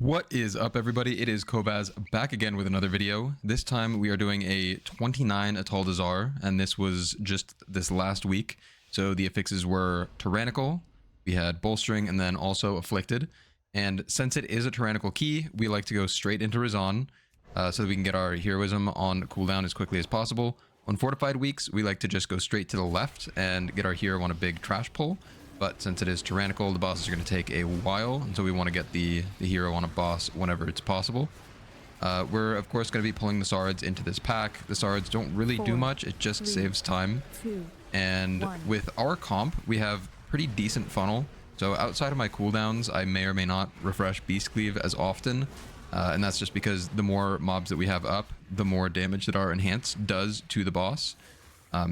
What is up, everybody? It is Kobaz back again with another video. This time we are doing a 29 Atal'Dazar, and this was just this last week. So the affixes were tyrannical, we had bolstering, and then also afflicted. And since it is a tyrannical key, we like to go straight into Rezan so that we can get our heroism on cooldown as quickly as possible. On fortified weeks, we like to just go straight to the left and get our hero on a big trash pull. But since it is tyrannical, the bosses are going to take a while, and so we want to get the hero on a boss whenever it's possible. We're, of course, going to be pulling the Sards into this pack. The Sards don't really do much, it just saves time. And with our comp, we have pretty decent funnel. So outside of my cooldowns, I may or may not refresh Beast Cleave as often. And that's just because the more mobs that we have up, the more damage that our Enhance does to the boss.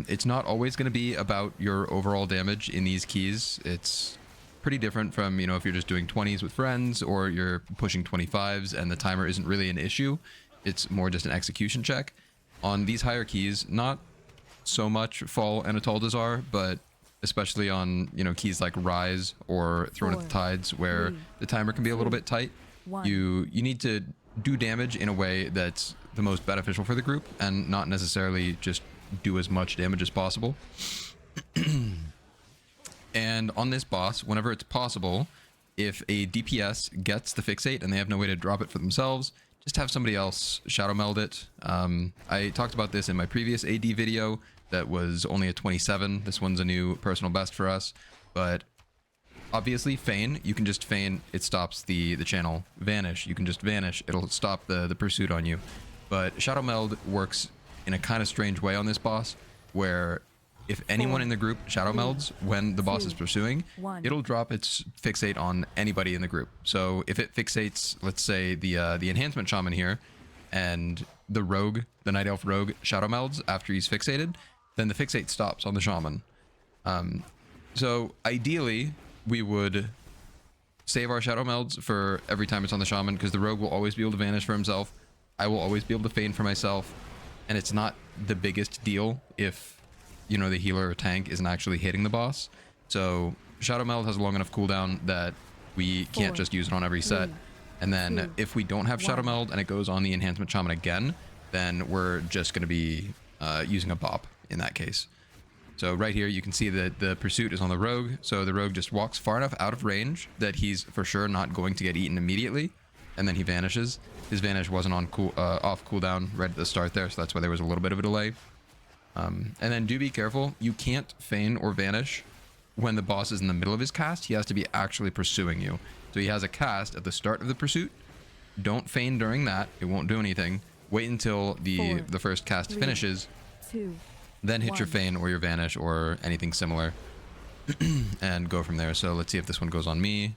It's not always going to be about your overall damage in these keys. It's pretty different from, you know, if you're just doing 20s with friends or you're pushing 25s and the timer isn't really an issue. It's more just an execution check. On these higher keys, not so much Fall and Atal'Dazar, but especially on, you know, keys like Rise or Thrown at the Tides, where the timer can be a little bit tight. You need to do damage in a way that's the most beneficial for the group and not necessarily just do as much damage as possible. And on this boss, whenever it's possible, if a DPS gets the fixate and they have no way to drop it for themselves, just have somebody else shadow meld it. I talked about this in my previous AD video that was only a 27. This one's a new personal best for us, but obviously feign, you can just feign, it stops the channel. Vanish, you can just vanish, it'll stop the pursuit on you. But shadow meld works in a kind of strange way on this boss, where if anyone in the group shadow melds when the boss is pursuing, it'll drop its fixate on anybody in the group. So if it fixates, let's say the enhancement shaman here, and the rogue, the night elf rogue, shadow melds after he's fixated, then the fixate stops on the shaman. So ideally, we would save our shadow melds for every time it's on the shaman, because the rogue will always be able to vanish for himself. I will always be able to feign for myself. And it's not the biggest deal if, you know, the healer or tank isn't actually hitting the boss. So Shadow Meld has a long enough cooldown that we can't just use it on every set. And then if we don't have Shadow Meld and it goes on the Enhancement Shaman again, then we're just going to be using a bop in that case. So right here, you can see that the pursuit is on the rogue. So the rogue just walks far enough out of range that he's for sure not going to get eaten immediately. And then he vanishes. His vanish wasn't on off cooldown right at the start there, so that's why there was a little bit of a delay. And then do be careful. You can't feign or vanish when the boss is in the middle of his cast. He has to be actually pursuing you. So he has a cast at the start of the pursuit. Don't feign during that. It won't do anything. Wait until the first cast finishes. Then hit your feign or your vanish or anything similar. And go from there. So let's see if this one goes on me.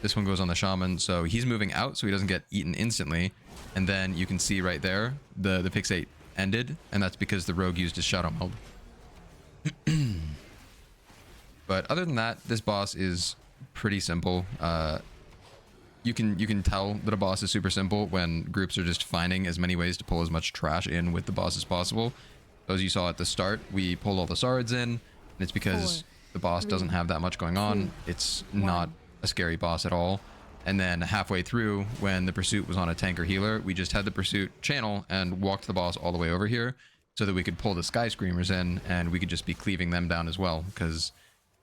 This one goes on the shaman, so he's moving out so he doesn't get eaten instantly. And then you can see right there, the fixate ended, and that's because the rogue used his shadow meld. But other than that, this boss is pretty simple. You can tell that a boss is super simple when groups are just finding as many ways to pull as much trash in with the boss as possible. So as you saw at the start, we pulled all the Sards in, and it's because the boss doesn't have that much going on. It's not a scary boss at all. And then halfway through, when the pursuit was on a tank or healer, we just had the pursuit channel and walked the boss all the way over here so that we could pull the Sky Screamers in and we could just be cleaving them down as well, because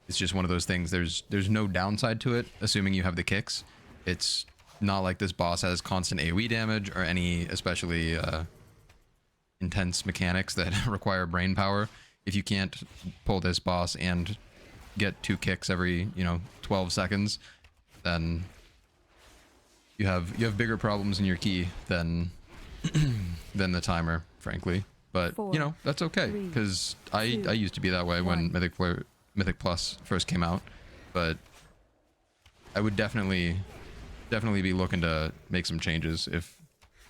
it's just one of those things. There's no downside to it, assuming you have the kicks. It's not like this boss has constant AoE damage or any especially intense mechanics that require brain power. If you can't pull this boss and get 2 kicks every, you know, 12 seconds, then you have bigger problems in your key than the timer, frankly. But you know, that's okay, because I used to be that way when Mythic Plus first came out. But I would definitely be looking to make some changes if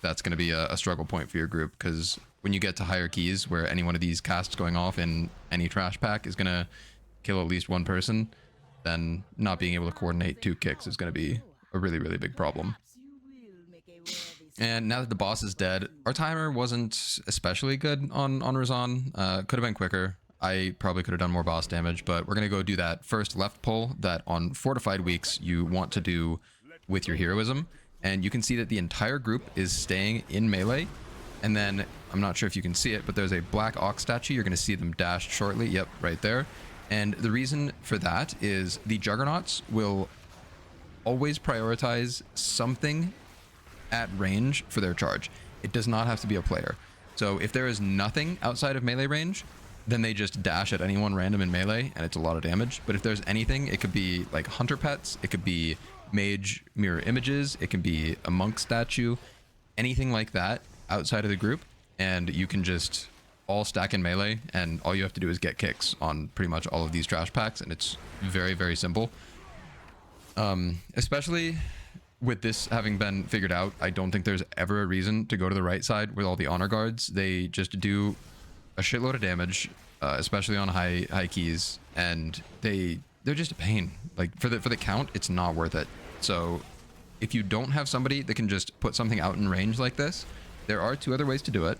that's going to be a struggle point for your group, because when you get to higher keys where any one of these casts going off in any trash pack is going to kill at least one person, then not being able to coordinate 2 kicks is going to be a really, really big problem. And now that the boss is dead, our timer wasn't especially good on Rezan. Could have been quicker. I probably could have done more boss damage, but we're going to go do that first left pull that on fortified weeks you want to do with your heroism. and you can see that the entire group is staying in melee. And then I'm not sure if you can see it, but there's a black ox statue. You're going to see them dashed shortly. Yep, right there. And the reason for that is the juggernauts will always prioritize something at range for their charge. It does not have to be a player. So if there is nothing outside of melee range, then they just dash at anyone random in melee, and it's a lot of damage. But if there's anything, it could be like hunter pets, it could be mage mirror images, it can be a monk statue, anything like that outside of the group, and you can just all stack in melee, and all you have to do is get kicks on pretty much all of these trash packs, and it's very, very simple. Especially with this having been figured out, I don't think there's ever a reason to go to the right side with all the honor guards. They just do a shitload of damage, especially on high keys, and they're just a pain. Like for the count, it's not worth it. So if you don't have somebody that can just put something out in range like this, there are two other ways to do it.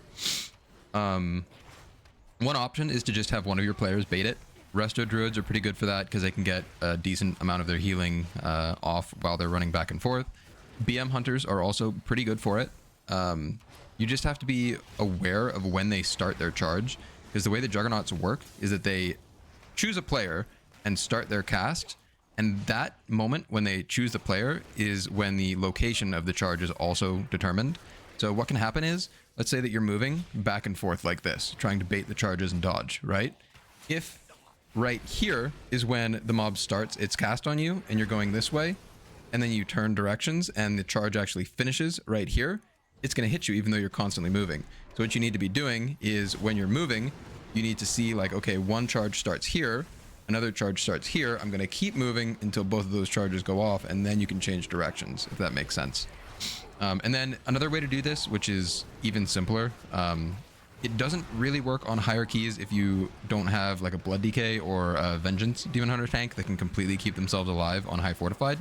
One option is to just have one of your players bait it. Resto druids are pretty good for that because they can get a decent amount of their healing off while they're running back and forth. BM hunters are also pretty good for it. You just have to be aware of when they start their charge, because the way the juggernauts work is that they choose a player and start their cast, and that moment when they choose the player is when the location of the charge is also determined. So what can happen is, let's say that you're moving back and forth like this, trying to bait the charges and dodge, right? If right here is when the mob starts its cast on you and you're going this way, and then you turn directions and the charge actually finishes right here, it's going to hit you even though you're constantly moving. So what you need to be doing is when you're moving, you need to see like, okay, one charge starts here, another charge starts here. I'm going to keep moving until both of those charges go off, and then you can change directions, if that makes sense. And then another way to do this, which is even simpler, it doesn't really work on higher keys if you don't have like a Blood Decay or a Vengeance Demon Hunter tank that can completely keep themselves alive on high fortified.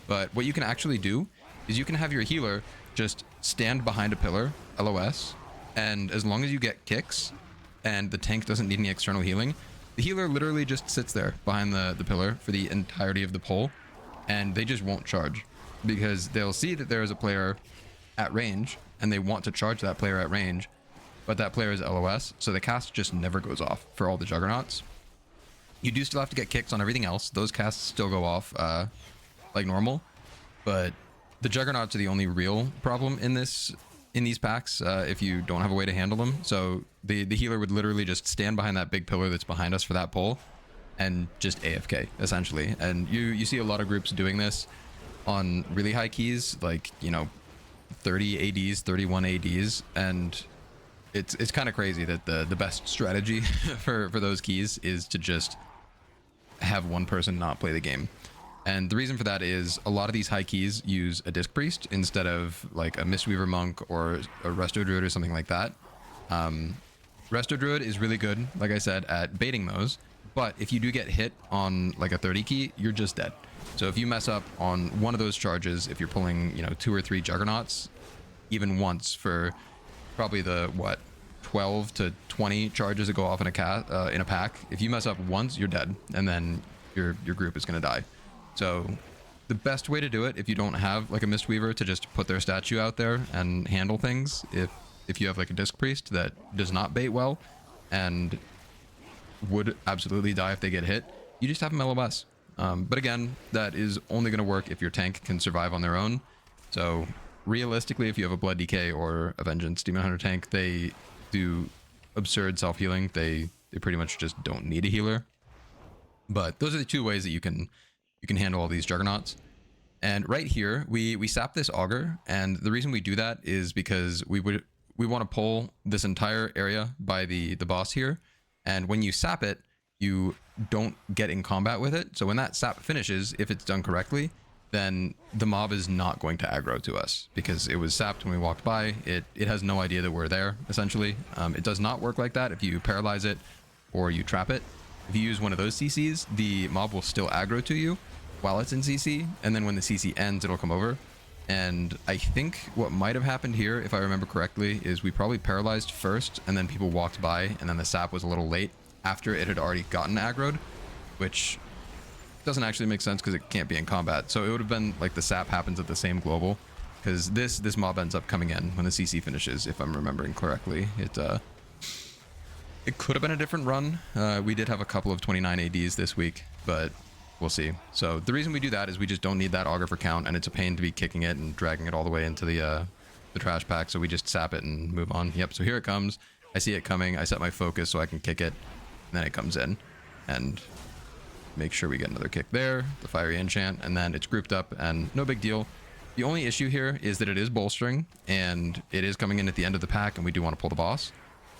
But what you can actually do is you can have your healer just stand behind a pillar, LOS, and as long as you get kicks and the tank doesn't need any external healing, the healer literally just sits there behind the pillar for the entirety of the pull, and they just won't charge because they'll see that there is a player at range and they want to charge that player at range, but that player is LOS, so the cast just never goes off for all the juggernauts. You do still have to get kicks on everything else. Those casts still go off like normal, but the juggernauts are the only real problem in these packs if you don't have a way to handle them. So the healer would literally just stand behind that big pillar that's behind us for that pull and just AFK essentially. And you see a lot of groups doing this on really high keys, like, you know, 30 ADs, 31 ADs, and it's kind of crazy that the best strategy for those keys is to just have one person not play the game. And the reason for that is a lot of these high keys use a Disc Priest instead of like a Mistweaver Monk or a Resto Druid or something like that. Resto Druid is really good, like I said, at baiting those, but if you do get hit on like a 30 key, you're just dead. So if you mess up on one of those charges, if you're pulling, you know, 2 or 3 Juggernauts, even once for probably the, what, 12 to 20 charges that go off in a pack, if you mess up once, you're dead, and then your group is going to die. So the best way to do it, if you don't have like a Mistweaver to just put their statue out there and handle things, if you have like a Disc Priest that does not bait well and would absolutely die if they get hit, you just have them LOS. But again, that is only going to work if your tank can survive on their own. So realistically, if you have a Blood Decay or a Vengeance Demon Hunter tank, they do absurd self-healing. They pretty much just don't need a healer. But those are the two ways that you can handle all these Juggernauts. And right here, we sap this Augur, and the reason we do that is because we want to pull this entire area by the boss here, and when you sap it, you don't get in combat with it. So when that sap finishes, if it's done correctly, then the mob is not going to aggro to us because it was sapped when we walked by. It has no idea that we're there, essentially. It does not work like that if you paralyze it or you trap it. If you use one of those CCs, the mob will still aggro to you while it's in CC, and then when the CC ends, it'll come over. And I think what might have happened here, if I remember correctly, is we probably paralyzed first, and then people walked by, and then the sap was a little late after it had already gotten aggroed, which doesn't actually make sense because it can't be in combat. So it would have been like the sap happens at the same global, because this mob ends up coming in when the CC finishes, if I'm remembering correctly. It could have been a different run. We did have a couple of 29 ADs this week, but we'll see. So the reason we do that is we just don't need that auger for count, and it's a pain to be kicking it and dragging it all the way into the trash pack, so we just sap it and move on. Yep, so here it comes. I see it coming. I set my focus so I can kick it, and then it comes in. And make sure we get another kick there, the fiery enchant, and then it's grouped up, and no big deal. The only issue here is that it is bolstering, and it is coming in at the end of the pack, and we do want to pull the boss.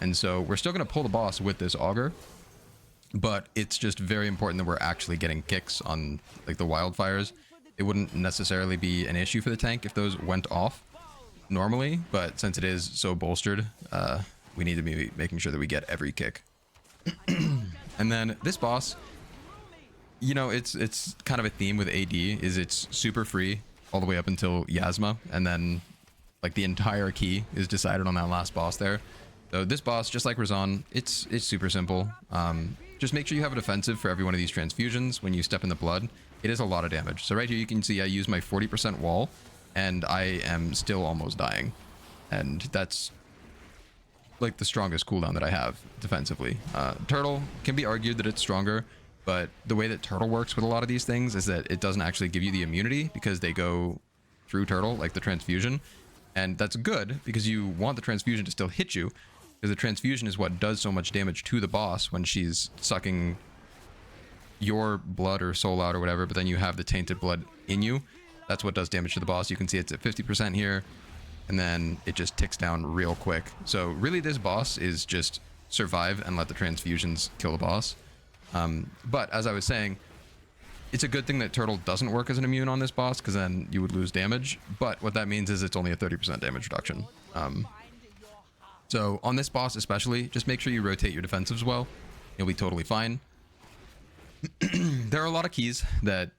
And so we're still going to pull the boss with this auger, but it's just very important that we're actually getting kicks on like the wildfires. It wouldn't necessarily be an issue for the tank if those went off normally, but since it is so bolstered, we need to be making sure that we get every kick. And then this boss, you know, it's kind of a theme with AD, is it's super free all the way up until Yazma, and then like the entire key is decided on that last boss there. So this boss, just like Rezan, it's super simple. Just make sure you have a defensive for every one of these transfusions when you step in the blood. It is a lot of damage. So right here you can see I use my 40% wall, and I am still almost dying. And that's like the strongest cooldown that I have defensively. Turtle can be argued that it's stronger, but the way that Turtle works with a lot of these things is that it doesn't actually give you the immunity because they go through Turtle, like the transfusion. And that's good because you want the transfusion to still hit you, because the transfusion is what does so much damage to the boss when she's sucking your blood or soul out or whatever, but then you have the tainted blood in you. That's what does damage to the boss. You can see it's at 50% here, and then it just ticks down real quick. So really this boss is just survive and let the transfusions kill the boss. But as I was saying, it's a good thing that Turtle doesn't work as an immune on this boss, because then you would lose damage. But what that means is it's only a 30% damage reduction. So on this boss especially, just make sure you rotate your defensives well. You'll be totally fine. There are a lot of keys that,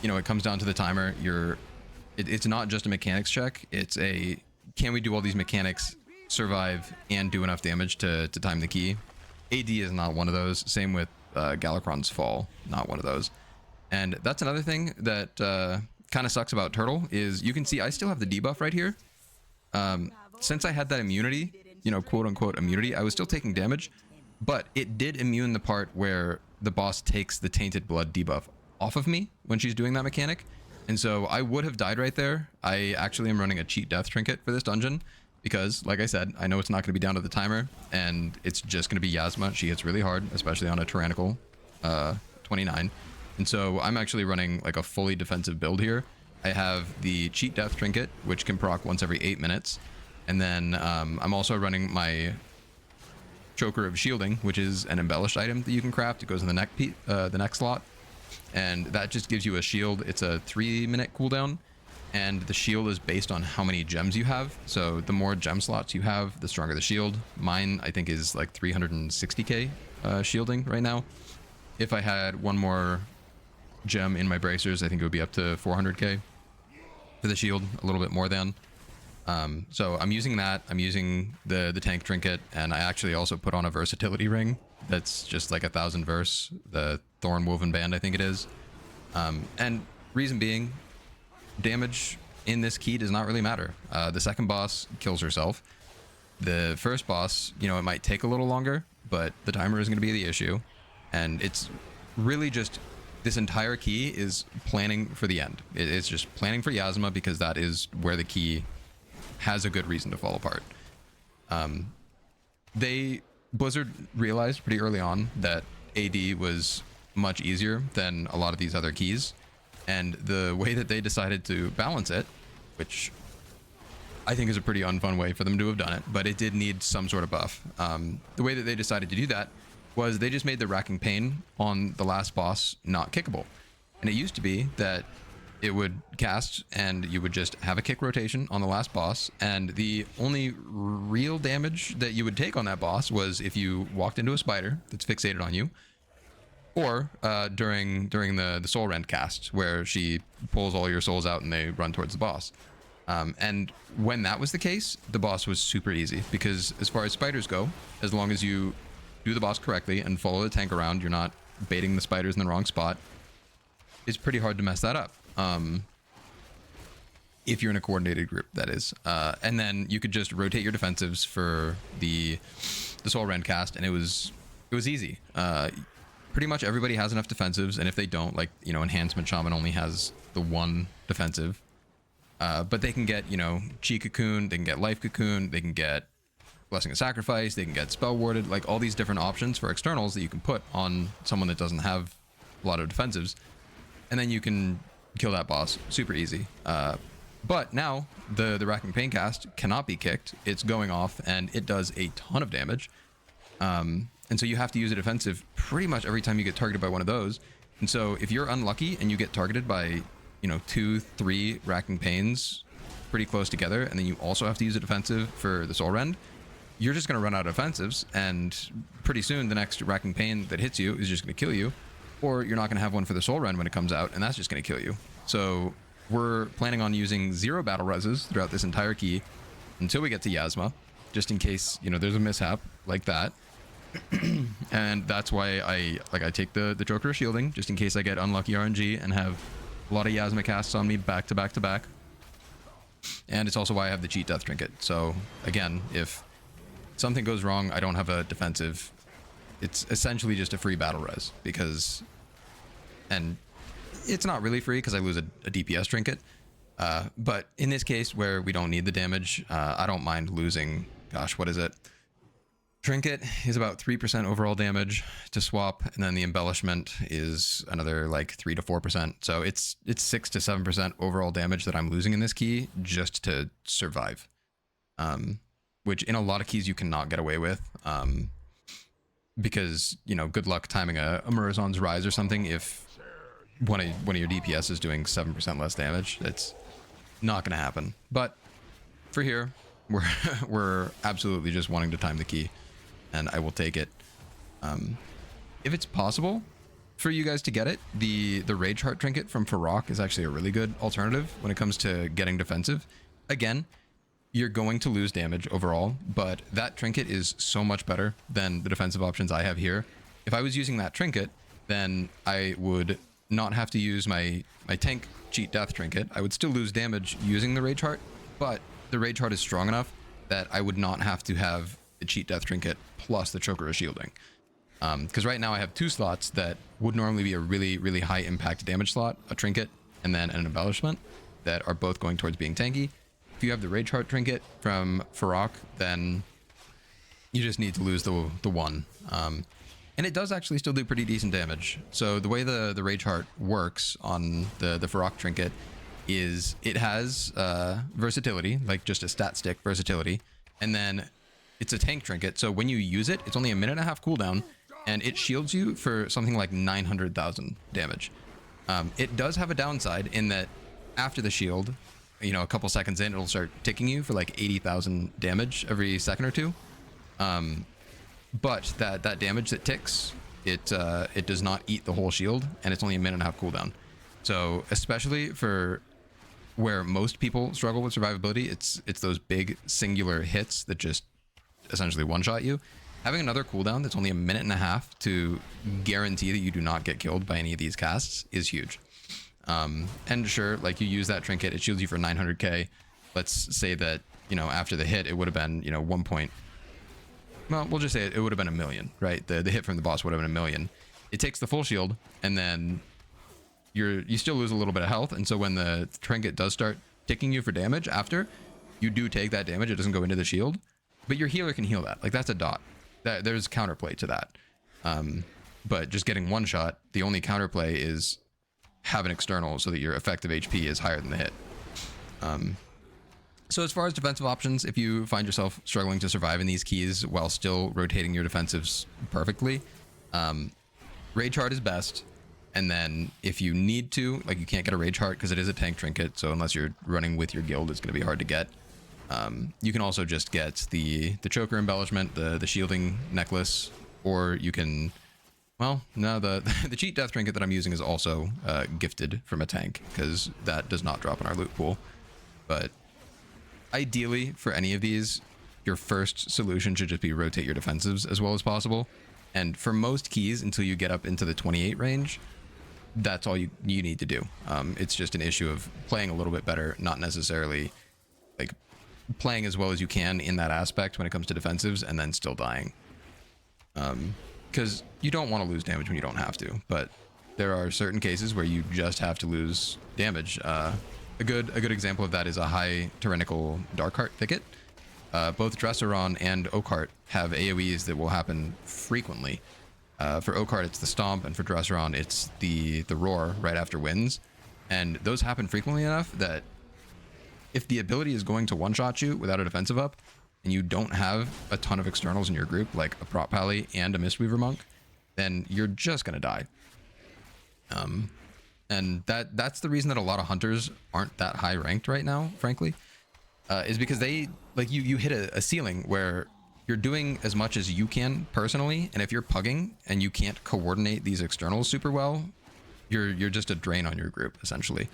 you know, it comes down to the timer. It's not just a mechanics check. It's a, can we do all these mechanics, survive, and do enough damage to time the key? AD is not one of those. Same with Galakrond's Fall, not one of those. And that's another thing that kind of sucks about Turtle, is you can see I still have the debuff right here. Since I had that immunity, you know, quote unquote immunity, I was still taking damage, but it did immune the part where the boss takes the tainted blood debuff off of me when she's doing that mechanic. And so I would have died right there. I actually am running a cheat death trinket for this dungeon because, like I said, I know it's not going to be down to the timer, and it's just going to be Yazma. She hits really hard, especially on a tyrannical 29. And so I'm actually running like a fully defensive build here. I have the cheat death trinket, which can proc once every 8 minutes. And then I'm also running my choker of shielding, which is an embellished item that you can craft. It goes in the neck slot, and that just gives you a shield. It's a 3-minute cooldown, and the shield is based on how many gems you have. So the more gem slots you have, the stronger the shield. Mine, I think, is like 360k shielding right now. If I had one more gem in my bracers, I think it would be up to 400k for the shield, a little bit more than. So I'm using that. I'm using the tank trinket, and I actually also put on a versatility ring that's just like 1,000 verse, the Thorn Woven Band, I think it is. And reason being, damage in this key does not really matter. The second boss kills herself. The first boss, you know, it might take a little longer, but the timer is going to be the issue. And it's really just, this entire key is planning for the end. It's just planning for Yazma, because that is where the key has a good reason to fall apart. Blizzard realized pretty early on that AD was much easier than a lot of these other keys, and the way that they decided to balance it, which I think is a pretty unfun way for them to have done it, but it did need some sort of buff. The way that they decided to do that was they just made the Racking Pain on the last boss not kickable. And it used to be that it would cast and you would just have a kick rotation on the last boss, and the only real damage that you would take on that boss was if you walked into a spider that's fixated on you, or during the soul rend cast, where she pulls all your souls out and they run towards the boss. And when that was the case, the boss was super easy, because as far as spiders go, as long as you do the boss correctly and follow the tank around, you're not baiting the spiders in the wrong spot, it's pretty hard to mess that up. if you're in a coordinated group, that is. And then you could just rotate your defensives for the Soul Rend cast, and it was easy. Pretty much everybody has enough defensives, and if they don't, like, you know, Enhancement Shaman only has the one defensive. But they can get, you know, Chi Cocoon, they can get Life Cocoon, they can get Blessing of Sacrifice, they can get Spell Warded, like all these different options for externals that you can put on someone that doesn't have a lot of defensives. And then you can kill that boss super easy. But now the Racking Pain cast cannot be kicked. It's going off and it does a ton of damage. And so you have to use a defensive pretty much every time you get targeted by one of those. And so if you're unlucky and you get targeted by, you know, 2-3 Racking Pains pretty close together, and then you also have to use a defensive for the Soul Rend, you're just going to run out of offensives, and pretty soon the next Racking Pain that hits you is just going to kill you, or you're not going to have one for the Soul Rend when it comes out, and that's just going to kill you. So we're planning on using 0 battle reses throughout this entire key until we get to Yazma, just in case, you know, there's a mishap like that. And that's why I take the Joker shielding, just in case I get unlucky RNG and have a lot of Yazma casts on me back to back to back. And it's also why I have the cheat death trinket. So again, if something goes wrong, I don't have a defensive, it's essentially just a free battle res, because, and it's not really free because I lose a DPS trinket, but in this case where we don't need the damage, I don't mind losing, gosh, what is it? Trinket is about 3% overall damage to swap, and then the embellishment is another like 3 to 4%. So it's 6 to 7% overall damage that I'm losing in this key just to survive. Which in a lot of keys you cannot get away with. Because, you know, good luck timing a Murazon's Rise or something if one of your DPS is doing 7% less damage. It's not gonna happen. But for here, we're absolutely just wanting to time the key, and I will take it. If it's possible for you guys to get it, the Rage Heart trinket from Farok is actually a really good alternative when it comes to getting defensive. Again, you're going to lose damage overall, but that trinket is so much better than the defensive options I have here. If I was using that trinket, then I would not have to use my tank cheat death trinket. I would still lose damage using the Rage Heart, but the Rage Heart is strong enough that I would not have to have the cheat death trinket plus the choker of shielding. Because right now I have 2 slots that would normally be a really, really high impact damage slot, a trinket, and then an embellishment that are both going towards being tanky. If you have the Rage Heart trinket from Farok, then you just need to lose the one. And it does actually still do pretty decent damage. So the way the Rage Heart works on the Farok trinket is it has versatility, like just a stat stick versatility, and then it's a tank trinket. So when you use it, it's only a 1.5-minute cooldown, and it shields you for something like 900,000 damage. It does have a downside in that after the shield, you know, a couple seconds in, it'll start ticking you for like 80,000 damage every second or two. But that damage that ticks, it does not eat the whole shield, and it's only a 1.5-minute cooldown. So especially for where most people struggle with survivability, it's those big singular hits that just essentially one-shot you. Having another cooldown that's only a 1.5 minutes to guarantee that you do not get killed by any of these casts is huge. And sure, like, you use that trinket, it shields you for 900k. Let's say that, you know, after the hit, it would have been, you know, well, we'll just say it would have been 1 million, right? The hit from the boss would have been 1 million. It takes the full shield, and then you still lose a little bit of health. And so when the trinket does start ticking you for damage after, you do take that damage. It doesn't go into the shield, but your healer can heal that. Like, that's a dot. There's counterplay to that. But just getting one shot, the only counterplay is have an external so that your effective HP is higher than the hit. So as far as defensive options, if you find yourself struggling to survive in these keys while still rotating your defensives perfectly, Rage Heart is best. And then if you need to, like, you can't get a Rage Heart because it is a tank trinket, so unless you're running with your guild, it's going to be hard to get. You can also just get the choker embellishment, the shielding necklace, or you can, well, no, the cheat death trinket that I'm using is also gifted from a tank, because that does not drop in our loot pool. But ideally, for any of these, your first solution should just be rotate your defensives as well as possible. And for most keys, until you get up into the 28 range, that's all you need to do. It's just an issue of playing a little bit better, not necessarily like playing as well as you can in that aspect when it comes to defensives, and then still dying. Because you don't want to lose damage when you don't have to, but there are certain cases where you just have to lose damage. A good example of that is a high tyrannical dark heart thicket. Both Rezan and Oakheart have AoEs that will happen frequently. For Oakheart, it's the stomp, and for Rezan, it's the roar right after winds. And those happen frequently enough that if the ability is going to one-shot you without a defensive up, and you don't have a ton of externals in your group, like a prot pally and a Mistweaver monk, then you're just gonna die. And that's the reason that a lot of hunters aren't that high ranked right now, frankly, is because they like you hit a ceiling where you're doing as much as you can personally, and if you're pugging and you can't coordinate these externals super well, you're just a drain on your group essentially.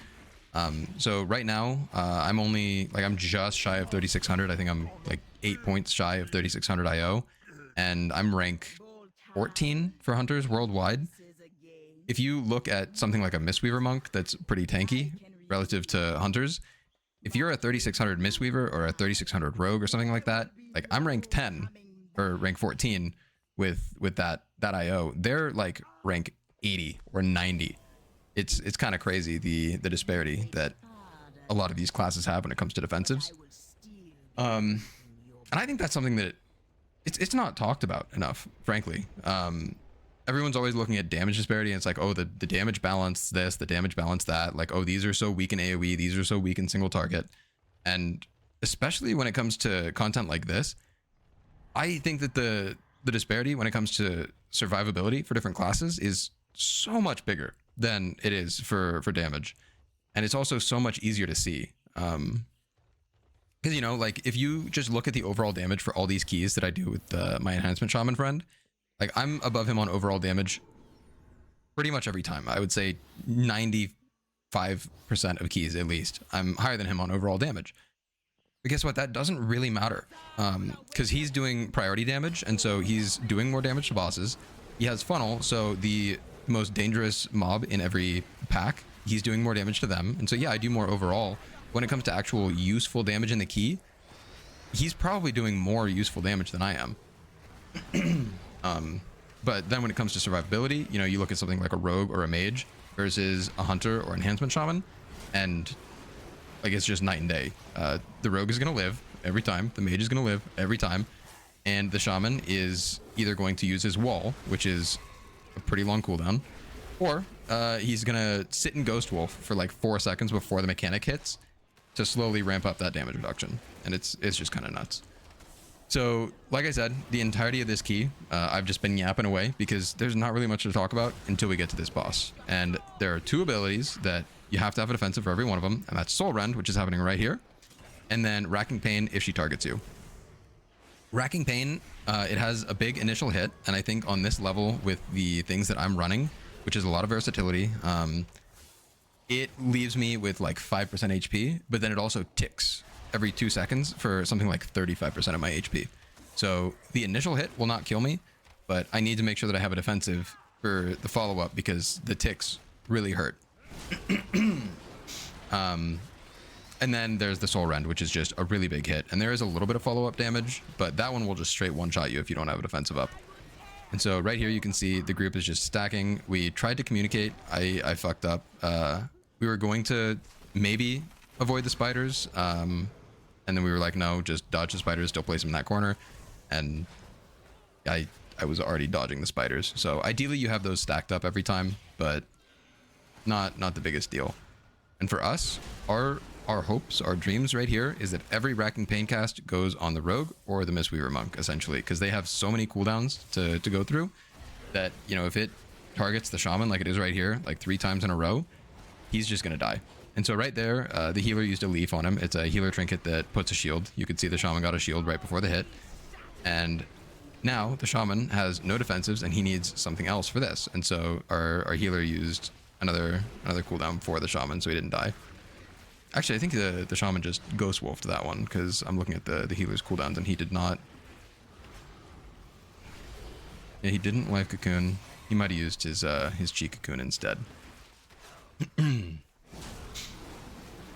So right now, I'm just shy of 3600. I think I'm like 8 points shy of 3600 IO, and I'm rank 14 for hunters worldwide. If you look at something like a Mistweaver monk that's pretty tanky relative to hunters, if you're a 3600 Mistweaver or a 3600 rogue or something like that, like I'm rank 10 or rank 14 with that IO. They're like rank 80 or 90. It's kind of crazy the disparity that a lot of these classes have when it comes to defensives. And I think that's something that it's not talked about enough, frankly. Everyone's always looking at damage disparity, and it's like, oh, the damage balance this, the damage balance that, like, oh, these are so weak in AoE, these are so weak in single target. And especially when it comes to content like this, I think that the disparity when it comes to survivability for different classes is so much bigger than it is for damage. And it's also so much easier to see. Because, you know, like, if you just look at the overall damage for all these keys that I do with my enhancement shaman friend, like, I'm above him on overall damage pretty much every time. I would say 95% of keys, at least. I'm higher than him on overall damage. But guess what? That doesn't really matter. Because he's doing priority damage, and so he's doing more damage to bosses. He has funnel, so the most dangerous mob in every pack, he's doing more damage to them. And so, yeah, I do more overall. When it comes to actual useful damage in the key, he's probably doing more useful damage than I am. But then when it comes to survivability, you know, you look at something like a rogue or a mage versus a hunter or enhancement shaman, and like, it's just night and day. The rogue is going to live every time, the mage is going to live every time, and the shaman is either going to use his wall, which is a pretty long cooldown, or he's going to sit in Ghost Wolf for like 4 seconds before the mechanic hits to slowly ramp up that damage reduction. And it's just kind of nuts. So, like I said, the entirety of this key, I've just been yapping away because there's not really much to talk about until we get to this boss. And there are two abilities that you have to have a defensive for every one of them, and that's Soul Rend, which is happening right here, and then Racking Pain if she targets you. Racking Pain, it has a big initial hit, and I think on this level with the things that I'm running, which is a lot of versatility, it leaves me with like 5% HP, but then it also ticks every 2 seconds for something like 35% of my HP. So the initial hit will not kill me, but I need to make sure that I have a defensive for the follow-up because the ticks really hurt. And then there's the Soul Rend, which is just a really big hit. And there is a little bit of follow-up damage, but that one will just straight one-shot you if you don't have a defensive up. And so right here you can see the group is just stacking. We tried to communicate. I fucked up. We were going to maybe avoid the spiders. And then we were like, no, just dodge the spiders, still place them in that corner. And I was already dodging the spiders. So ideally you have those stacked up every time, but not the biggest deal. And for us, our hopes, our dreams right here is that every Racking Pain cast goes on the rogue or the Mistweaver monk, essentially, because they have so many cooldowns to go through that, you know, if it targets the shaman like it is right here, like 3 times in a row, he's just gonna die. And so right there, the healer used a leaf on him. It's a healer trinket that puts a shield. You could see the shaman got a shield right before the hit. And now the shaman has no defensives and he needs something else for this. And so our healer used another cooldown for the shaman so he didn't die. Actually, I think the shaman just Ghost Wolfed that one because I'm looking at the healer's cooldowns and he did not. Yeah, he didn't Life Cocoon. He might have used his Chi Cocoon instead.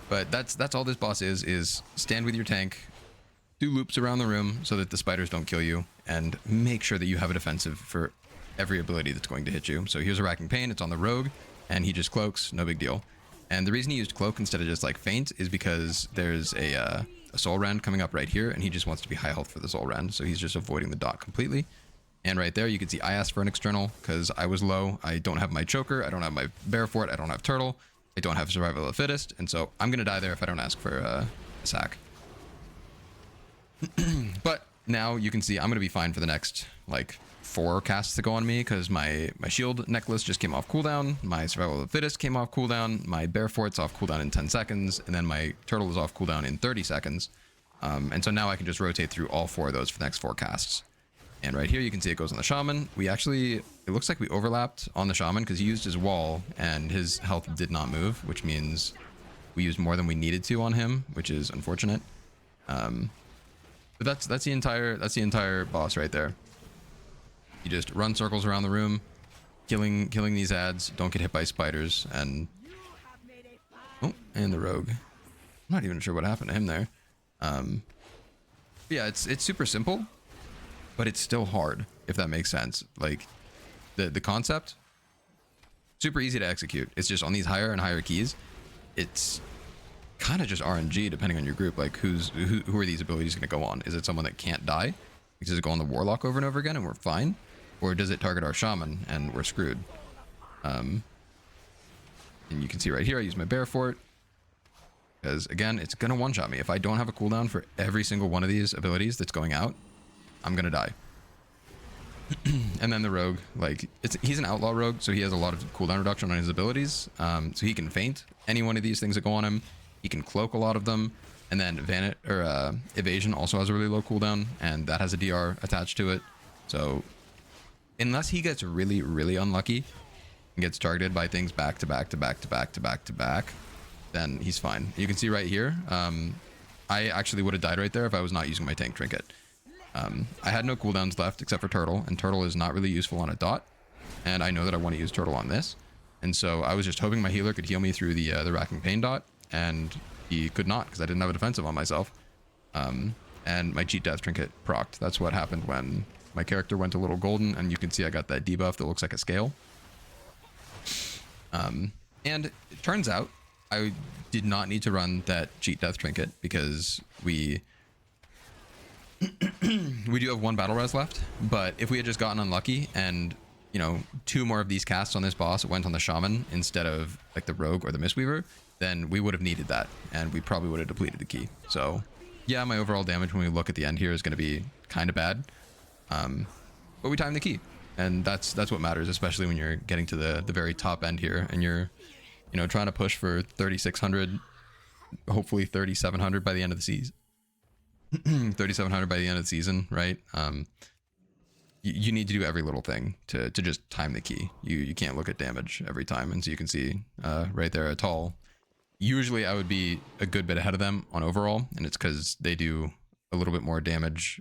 But that's all this boss is stand with your tank, do loops around the room so that the spiders don't kill you, and make sure that you have a defensive for every ability that's going to hit you. So here's a Racking Pain, it's on the rogue, and he just cloaks, no big deal. And the reason he used cloak instead of just like feint is because there's a soul rend coming up right here, and he just wants to be high health for the soul rend, so he's just avoiding the dot completely. And right there you can see I asked for an external because I was low. I don't have my choker, I don't have my bear fort, I don't have turtle, I don't have survival of the fittest, and so I'm gonna die there if I don't ask for a sack. But now you can see I'm gonna be fine for the next like 4 casts that go on me, because my shield necklace just came off cooldown, my survival of the fittest came off cooldown, my bear fort's off cooldown in 10 seconds, and then my turtle is off cooldown in 30 seconds. And so now I can just rotate through all 4 of those for the next 4 casts. And right here you can see it goes on the shaman. We actually, it looks like we overlapped on the shaman because he used his wall and his health did not move, which means we used more than we needed to on him, which is unfortunate. But that's the entire boss right there. You just run circles around the room, killing these ads, don't get hit by spiders, and and the rogue. I'm not even sure what happened to him there. Yeah, it's super simple, but it's still hard, if that makes sense. Like the concept, super easy to execute. It's just on these higher and higher keys, it's kind of just RNG depending on your group. Like who are these abilities going to go on? Is it someone that can't die? Does it go on the warlock over and over again and we're fine? Or does it target our shaman and we're screwed? And you can see right here I use my bear fort, because again it's gonna one-shot me. If I don't have a cooldown for every single one of these abilities that's going out, I'm gonna die. And then the rogue, like he's an outlaw rogue, so he has a lot of cooldown reduction on his abilities. So he can feint any one of these things that go on him. He can cloak a lot of them, and then evasion also has a really low cooldown, and that has a DR attached to it. So unless he gets really, really unlucky and gets targeted by things back to back to back to back to back to back, then he's fine. You can see right here, I actually would have died right there if I was not using my tank trinket. I had no cooldowns left except for turtle, and turtle is not really useful on a dot, and I know that I want to use turtle on this, and so I was just hoping my healer could heal me through the Racking Pain dot, and he could not because I didn't have a defensive on myself. And my cheat death trinket procced. That's what happened when my character went a little golden, and you can see I got that debuff that looks like a scale. And it turns out I did not need to run that cheat death trinket because we do have 1 battle res left, but if we had just gotten unlucky and, you know, 2 more of these casts on this boss went on the shaman instead of like the rogue or the mistweaver, then we would have needed that, and we probably would have depleted the key. So yeah, my overall damage when we look at the end here is going to be kind of bad, but we timed the key, and that's what matters, especially when you're getting to the very top end here and you're, you know, trying to push for 3600, hopefully 3700 by the end of the season. 3700 by the end of the season, right? You need to do every little thing to just time the key. You can't look at damage every time, and so you can see right there Atal. Usually I would be a good bit ahead of them on overall, and it's because they do a little bit more damage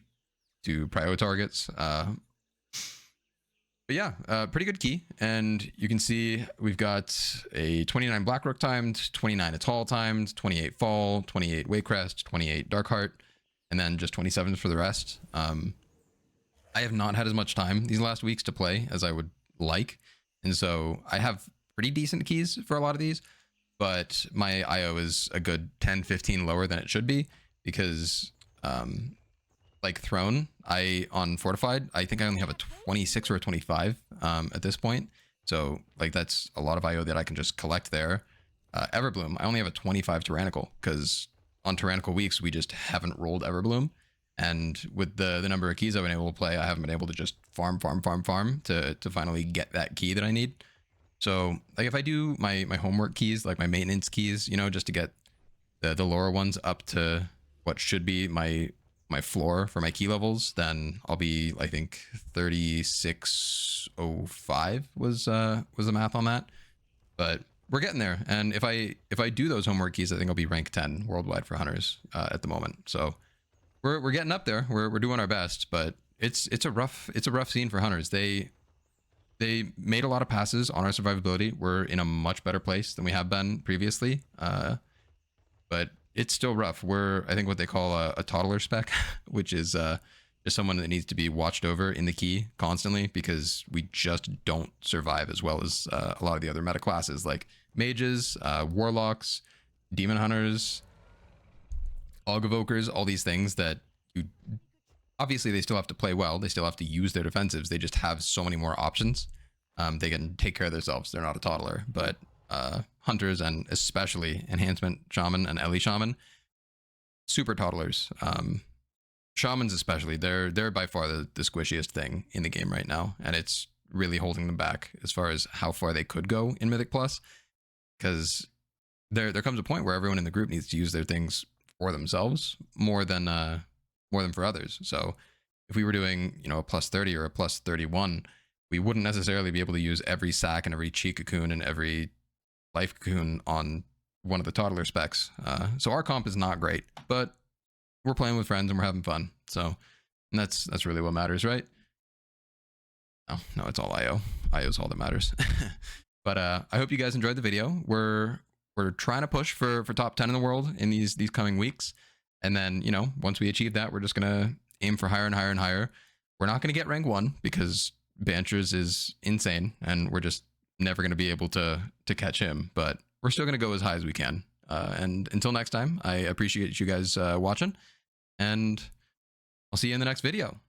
to prio targets. But yeah, pretty good key, and you can see we've got a 29 Blackrook timed, 29 Atal timed, 28 Fall, 28 Waycrest, 28 Darkheart, and then just 27s for the rest. I have not had as much time these last weeks to play as I would like, and so I have pretty decent keys for a lot of these, but my IO is a good 10-15 lower than it should be, because like Throne, on Fortified, I think I only have a 26 or a 25 at this point, so like that's a lot of IO that I can just collect there. Everbloom, I only have a 25 Tyrannical, because on Tyrannical weeks we just haven't rolled Everbloom, and with the number of keys I've been able to play, I haven't been able to just farm to finally get that key that I need. So like if I do my homework keys, like my maintenance keys, you know, just to get the lower ones up to what should be my floor for my key levels, then I'll be, I think 3605 was the math on that. But we're getting there, and if I do those homework keys, I think I'll be rank 10 worldwide for hunters at the moment. So we're getting up there. We're doing our best, but it's a rough scene for hunters. They they made a lot of passes on our survivability. We're in a much better place than we have been previously. But it's still rough. We're, I think, what they call a toddler spec, which is just someone that needs to be watched over in the key constantly, because we just don't survive as well as a lot of the other meta classes like mages, warlocks, demon hunters, aug evokers, all these things that you obviously they still have to play well. They still have to use their defensives. They just have so many more options. They can take care of themselves. They're not a toddler, but hunters and especially enhancement shaman and Ellie shaman, super toddlers. Shamans especially, they're by far the squishiest thing in the game right now, and it's really holding them back as far as how far they could go in Mythic Plus, because there comes a point where everyone in the group needs to use their things for themselves more than for others. So if we were doing, you know, a plus 30 or a plus 31, we wouldn't necessarily be able to use every sack and every cheek cocoon and every life cocoon on one of the toddler specs. So our comp is not great, but we're playing with friends and we're having fun. So and that's really what matters, right? No, it's all IO. IO's all that matters. But I hope you guys enjoyed the video. We're trying to push for top 10 in the world in these coming weeks. And then, you know, once we achieve that, we're just gonna aim for higher and higher and higher. We're not gonna get rank 1 because Banchers is insane, and we're just never gonna be able to catch him. But we're still gonna go as high as we can. And until next time, I appreciate you guys watching, and I'll see you in the next video.